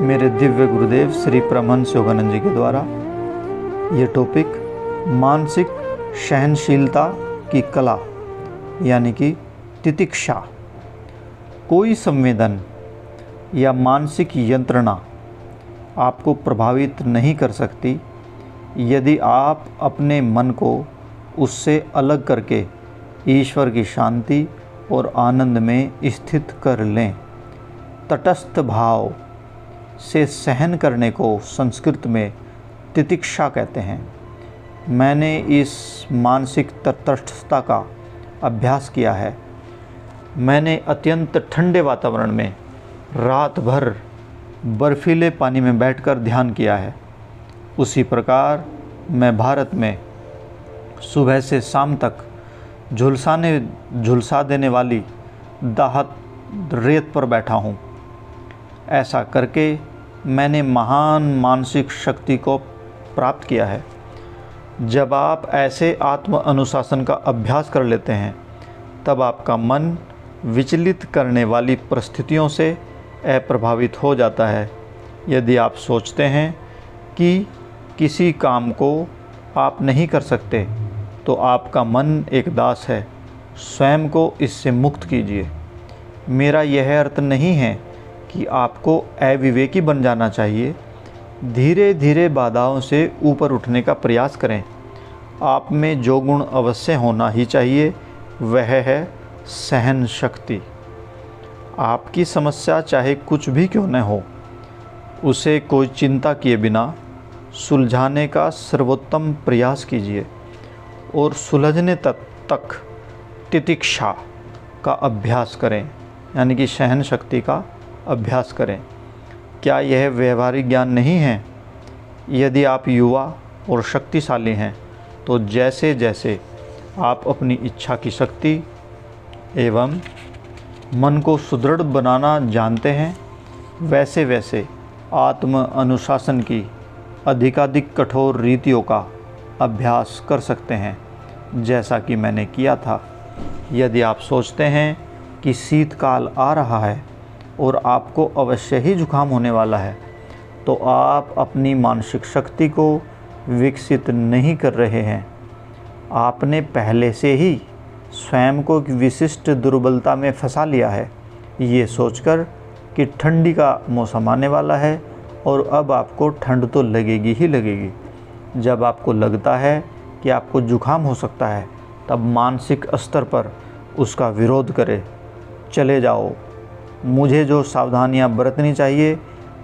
मेरे दिव्य गुरुदेव श्री परमहंस योगानंद जी के द्वारा ये टॉपिक मानसिक सहनशीलता की कला यानी कि तितिक्षा। कोई संवेदन या मानसिक यंत्रणा आपको प्रभावित नहीं कर सकती यदि आप अपने मन को उससे अलग करके ईश्वर की शांति और आनंद में स्थित कर लें। तटस्थ भाव से सहन करने को संस्कृत में तितिक्षा कहते हैं। मैंने इस मानसिक तटस्थता का अभ्यास किया है। मैंने अत्यंत ठंडे वातावरण में रात भर बर्फीले पानी में बैठकर ध्यान किया है। उसी प्रकार मैं भारत में सुबह से शाम तक झुलसा देने वाली दाहक रेत पर बैठा हूँ। ऐसा करके मैंने महान मानसिक शक्ति को प्राप्त किया है। जब आप ऐसे आत्म अनुशासन का अभ्यास कर लेते हैं तब आपका मन विचलित करने वाली परिस्थितियों से अप्रभावित हो जाता है। यदि आप सोचते हैं कि किसी काम को आप नहीं कर सकते तो आपका मन एक दास है। स्वयं को इससे मुक्त कीजिए। मेरा यह अर्थ नहीं है कि आपको अविवेकी बन जाना चाहिए। धीरे धीरे बाधाओं से ऊपर उठने का प्रयास करें। आप में जो गुण अवश्य होना ही चाहिए वह है सहन शक्ति। आपकी समस्या चाहे कुछ भी क्यों न हो, उसे कोई चिंता किए बिना सुलझाने का सर्वोत्तम प्रयास कीजिए और सुलझने तक तितिक्षा का अभ्यास करें, यानी कि सहन शक्ति का अभ्यास करें। क्या यह व्यवहारिक ज्ञान नहीं है? यदि आप युवा और शक्तिशाली हैं तो जैसे जैसे आप अपनी इच्छा की शक्ति एवं मन को सुदृढ़ बनाना जानते हैं, वैसे वैसे आत्म अनुशासन की अधिकाधिक कठोर रीतियों का अभ्यास कर सकते हैं, जैसा कि मैंने किया था। यदि आप सोचते हैं कि शीतकाल आ रहा है और आपको अवश्य ही जुकाम होने वाला है, तो आप अपनी मानसिक शक्ति को विकसित नहीं कर रहे हैं। आपने पहले से ही स्वयं को विशिष्ट दुर्बलता में फंसा लिया है, ये सोचकर कि ठंडी का मौसम आने वाला है और अब आपको ठंड तो लगेगी ही लगेगी। जब आपको लगता है कि आपको जुकाम हो सकता है, तब मानसिक स्तर पर उसका विरोध करें। चले जाओ, मुझे जो सावधानियां बरतनी चाहिए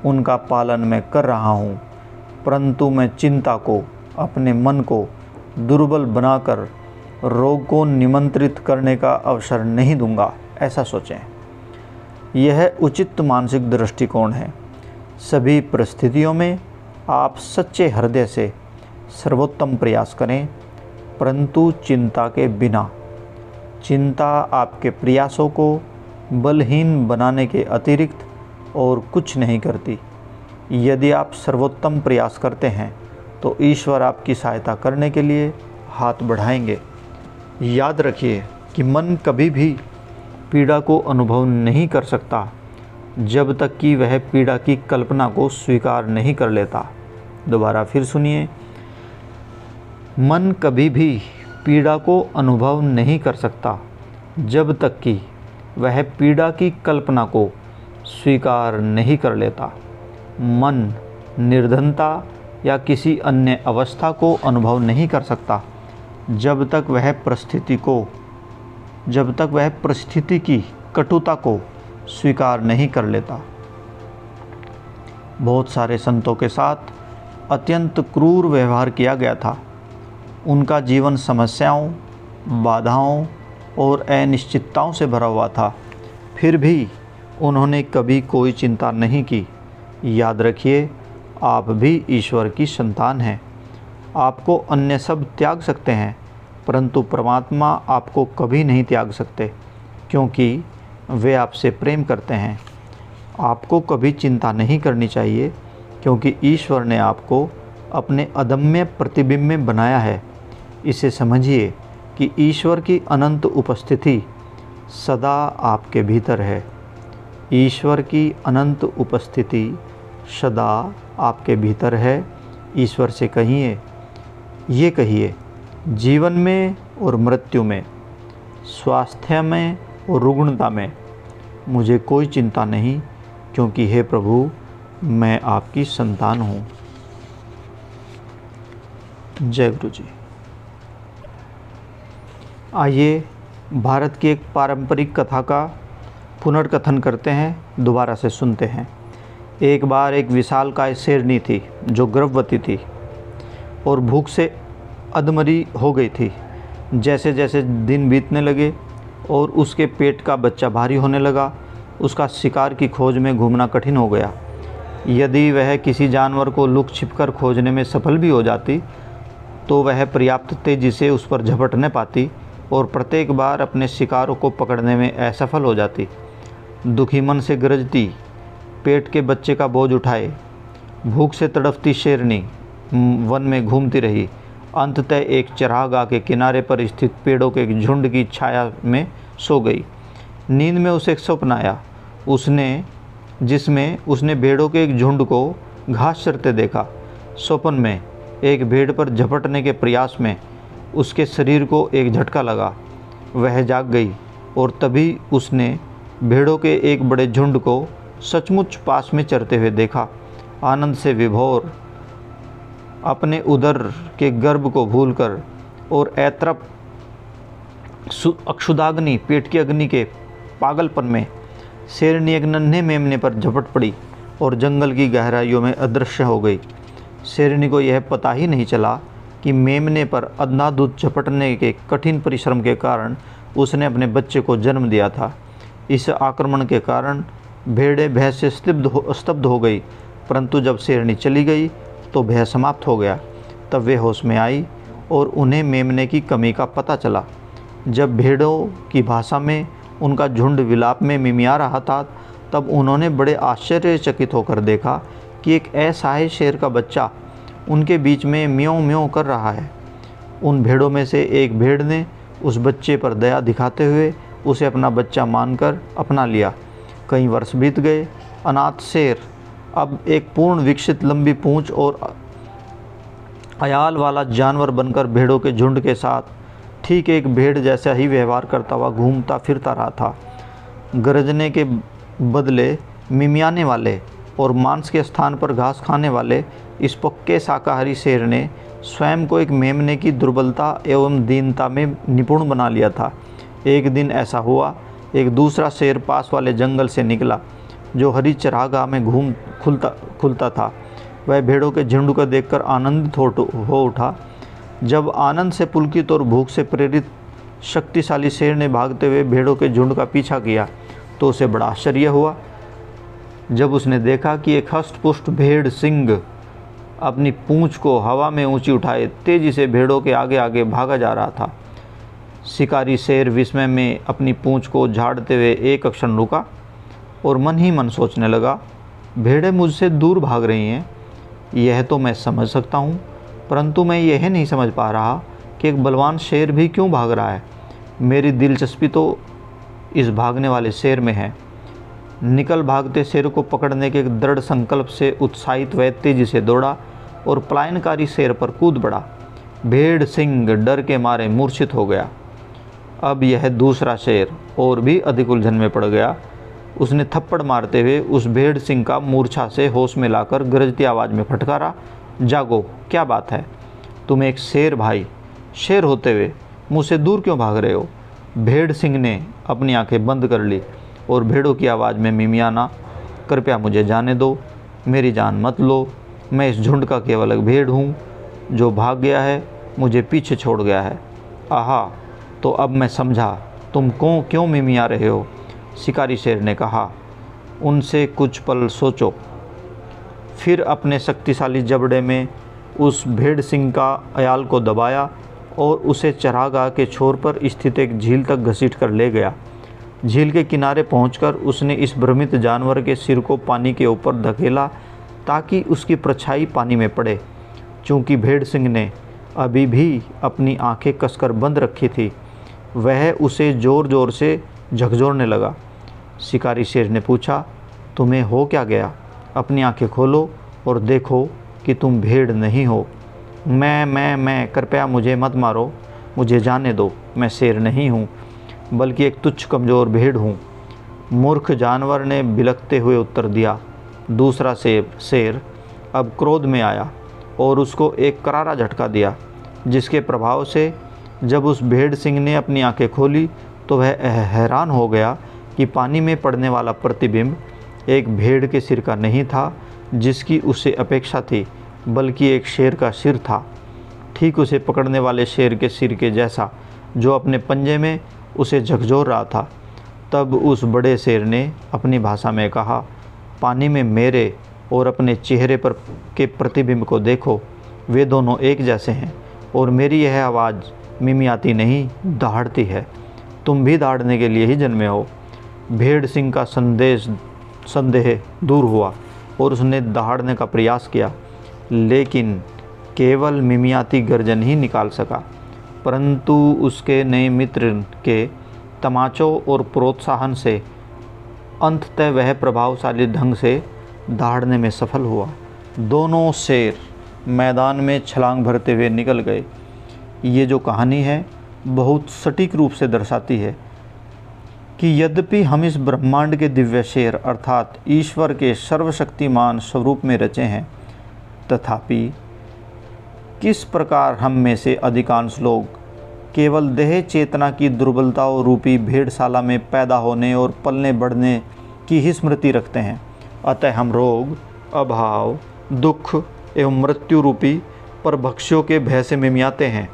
उनका पालन मैं कर रहा हूं, परंतु मैं चिंता को, अपने मन को दुर्बल बनाकर रोग को निमंत्रित करने का अवसर नहीं दूंगा, ऐसा सोचें। यह उचित मानसिक दृष्टिकोण है। सभी परिस्थितियों में आप सच्चे हृदय से सर्वोत्तम प्रयास करें, परंतु चिंता के बिना। चिंता आपके प्रयासों को बलहीन बनाने के अतिरिक्त और कुछ नहीं करती। यदि आप सर्वोत्तम प्रयास करते हैं तो ईश्वर आपकी सहायता करने के लिए हाथ बढ़ाएंगे। याद रखिए कि मन कभी भी पीड़ा को अनुभव नहीं कर सकता जब तक कि वह पीड़ा की कल्पना को स्वीकार नहीं कर लेता। दोबारा फिर सुनिए, मन कभी भी पीड़ा को अनुभव नहीं कर सकता जब तक कि वह पीड़ा की कल्पना को स्वीकार नहीं कर लेता। मन निर्धनता या किसी अन्य अवस्था को अनुभव नहीं कर सकता जब तक वह परिस्थिति की कटुता को स्वीकार नहीं कर लेता। बहुत सारे संतों के साथ अत्यंत क्रूर व्यवहार किया गया था। उनका जीवन समस्याओं, बाधाओं और अनिश्चितताओं से भरा हुआ था, फिर भी उन्होंने कभी कोई चिंता नहीं की। याद रखिए, आप भी ईश्वर की संतान हैं। आपको अन्य सब त्याग सकते हैं, परंतु परमात्मा आपको कभी नहीं त्याग सकते, क्योंकि वे आपसे प्रेम करते हैं। आपको कभी चिंता नहीं करनी चाहिए, क्योंकि ईश्वर ने आपको अपने अदम्य प्रतिबिंब में बनाया है। इसे समझिए कि ईश्वर की अनंत उपस्थिति सदा आपके भीतर है। ईश्वर की अनंत उपस्थिति सदा आपके भीतर है। ईश्वर से कहिए, ये कहिए, जीवन में और मृत्यु में, स्वास्थ्य में और रुग्णता में मुझे कोई चिंता नहीं, क्योंकि हे प्रभु मैं आपकी संतान हूँ। जय गुरु जी। आइए भारत की एक पारंपरिक कथा का पुनर्कथन करते हैं, दोबारा से सुनते हैं। एक बार एक विशालकाय शेरनी थी जो गर्भवती थी और भूख से अधमरी हो गई थी। जैसे जैसे दिन बीतने लगे और उसके पेट का बच्चा भारी होने लगा, उसका शिकार की खोज में घूमना कठिन हो गया। यदि वह किसी जानवर को लुक छिपकर खोजने में सफल भी हो जाती तो वह पर्याप्त तेज़ी से उस पर झपट न पाती और प्रत्येक बार अपने शिकारों को पकड़ने में असफल हो जाती। दुखी मन से गरजती, पेट के बच्चे का बोझ उठाए, भूख से तड़पती शेरनी वन में घूमती रही। अंततः एक चरागाह के किनारे पर स्थित पेड़ों के एक झुंड की छाया में सो गई। नींद में उसे एक स्वप्न आया, जिसमें उसने भेड़ों के एक झुंड को घास चरते देखा। स्वप्न में एक भेड़ पर झपटने के प्रयास में उसके शरीर को एक झटका लगा। वह जाग गई और तभी उसने भेड़ों के एक बड़े झुंड को सचमुच पास में चरते हुए देखा। आनंद से विभोर, अपने उदर के गर्भ को भूलकर और ऐतरप अक्षुदाग्नि, पेट की अग्नि के पागलपन में शेरनी एक नन्हे मेमने पर झपट पड़ी और जंगल की गहराइयों में अदृश्य हो गई। शेरनी को यह पता ही नहीं चला कि मेमने पर अंधाधुंध झपटने के कठिन परिश्रम के कारण उसने अपने बच्चे को जन्म दिया था। इस आक्रमण के कारण भेड़ें भय से स्तब्ध हो गई, परंतु जब शेरनी चली गई तो भय समाप्त हो गया। तब वे होश में आई और उन्हें मेमने की कमी का पता चला। जब भेड़ों की भाषा में उनका झुंड विलाप में मिमिया रहा था, तब उन्होंने बड़े आश्चर्यचकित होकर देखा कि एक असहाय शेर का बच्चा उनके बीच में म्यों म्यों कर रहा है। उन भेड़ों में से एक भेड़ ने उस बच्चे पर दया दिखाते हुए उसे अपना बच्चा मानकर अपना लिया। कई वर्ष बीत गए। अनाथ शेर अब एक पूर्ण विकसित, लंबी पूंछ और अयाल वाला जानवर बनकर भेड़ों के झुंड के साथ ठीक एक भेड़ जैसा ही व्यवहार करता हुआ घूमता फिरता रहा था। गरजने के बदले मिमियाने वाले और मांस के स्थान पर घास खाने वाले इस पक्के शाकाहारी शेर ने स्वयं को एक मेमने की दुर्बलता एवं दीनता में निपुण बना लिया था। एक दिन ऐसा हुआ, एक दूसरा शेर पास वाले जंगल से निकला जो हरी चरागाह में खुलता था। वह भेड़ों के झुंड को देखकर आनंदित हो उठा। जब आनंद से पुलकित और भूख से प्रेरित शक्तिशाली शेर ने भागते हुए भेड़ों के झुंड का पीछा किया तो उसे बड़ा आश्चर्य हुआ जब उसने देखा कि एक हष्ट-पुष्ट भेड़ सिंह अपनी पूंछ को हवा में ऊंची उठाए तेजी से भेड़ों के आगे आगे भागा जा रहा था। शिकारी शेर विस्मय में अपनी पूंछ को झाड़ते हुए एक क्षण रुका और मन ही मन सोचने लगा, भेड़ें मुझसे दूर भाग रही हैं, यह तो मैं समझ सकता हूँ, परंतु मैं यह नहीं समझ पा रहा कि एक बलवान शेर भी क्यों भाग रहा है। मेरी दिलचस्पी तो इस भागने वाले शेर में है। निकल भागते शेर को पकड़ने के एक दृढ़ संकल्प से उत्साहित वह तेजी से दौड़ा और पलायनकारी शेर पर कूद पड़ा। भेड़ सिंह डर के मारे मूर्छित हो गया। अब यह दूसरा शेर और भी अधिक उलझन में पड़ गया। उसने थप्पड़ मारते हुए उस भेड़ सिंह का मूर्छा से होश में लाकर गरजती आवाज़ में फटकारा, जागो, क्या बात है? तुम एक शेर भाई, शेर होते हुए मुझसे दूर क्यों भाग रहे हो? भेड़ सिंह ने अपनी आंखें बंद कर ली और भेड़ों की आवाज़ में मिमियाना, कृपया मुझे जाने दो, मेरी जान मत लो, मैं इस झुंड का केवल एक भेड़ हूँ जो भाग गया है, मुझे पीछे छोड़ गया है। आहा, तो अब मैं समझा तुम क्यों मिमिया रहे हो। शिकारी शेर ने कहा, उनसे कुछ पल सोचो। फिर अपने शक्तिशाली जबड़े में उस भेड़ सिंह का अयाल को दबाया और उसे चरागाह के छोर पर स्थित एक झील तक घसीट कर ले गया। झील के किनारे पहुंचकर उसने इस भ्रमित जानवर के सिर को पानी के ऊपर धकेला ताकि उसकी परछाई पानी में पड़े। चूँकि भेड़ सिंह ने अभी भी अपनी आंखें कसकर बंद रखी थी, वह उसे ज़ोर ज़ोर से झकझोरने लगा। शिकारी शेर ने पूछा, तुम्हें हो क्या गया? अपनी आंखें खोलो और देखो कि तुम भेड़ नहीं हो। मैं कृपया मुझे मत मारो, मुझे जाने दो, मैं शेर नहीं हूँ बल्कि एक तुच्छ कमज़ोर भेड़ हूँ। मूर्ख जानवर ने बिलखते हुए उत्तर दिया। दूसरा शेर अब क्रोध में आया और उसको एक करारा झटका दिया, जिसके प्रभाव से जब उस भेड़ सिंह ने अपनी आंखें खोली तो वह हैरान हो गया कि पानी में पड़ने वाला प्रतिबिंब एक भेड़ के सिर का नहीं था जिसकी उसे अपेक्षा थी, बल्कि एक शेर का सिर था, ठीक उसे पकड़ने वाले शेर के सिर के जैसा, जो अपने पंजे में उसे झकझोर रहा था। तब उस बड़े शेर ने अपनी भाषा में कहा, पानी में मेरे और अपने चेहरे पर के प्रतिबिंब को देखो, वे दोनों एक जैसे हैं और मेरी यह आवाज़ मिमियाती नहीं, दहाड़ती है। तुम भी दहाड़ने के लिए ही जन्मे हो। भेड़ सिंह का संदेह दूर हुआ और उसने दहाड़ने का प्रयास किया, लेकिन केवल मिमियाती गर्जन ही निकाल सका। परंतु उसके नए मित्र के तमाचों और प्रोत्साहन से अंततः वह प्रभावशाली ढंग से दहाड़ने में सफल हुआ। दोनों शेर मैदान में छलांग भरते हुए निकल गए। ये जो कहानी है बहुत सटीक रूप से दर्शाती है कि यद्यपि हम इस ब्रह्मांड के दिव्य शेर अर्थात ईश्वर के सर्वशक्तिमान स्वरूप में रचे हैं, तथापि किस प्रकार हम में से अधिकांश लोग केवल देह चेतना की दुर्बलताओं रूपी भेड़शाला में पैदा होने और पलने बढ़ने की ही स्मृति रखते हैं। अतः हम रोग, अभाव, दुख एवं मृत्यु रूपी परभक्षियों के भय से मिमियाते हैं,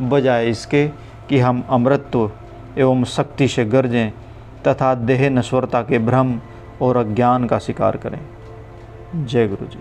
बजाय इसके कि हम अमृतत्व एवं शक्ति से गरजें तथा देह नश्वरता के भ्रम और अज्ञान का शिकार करें। जय गुरु जी।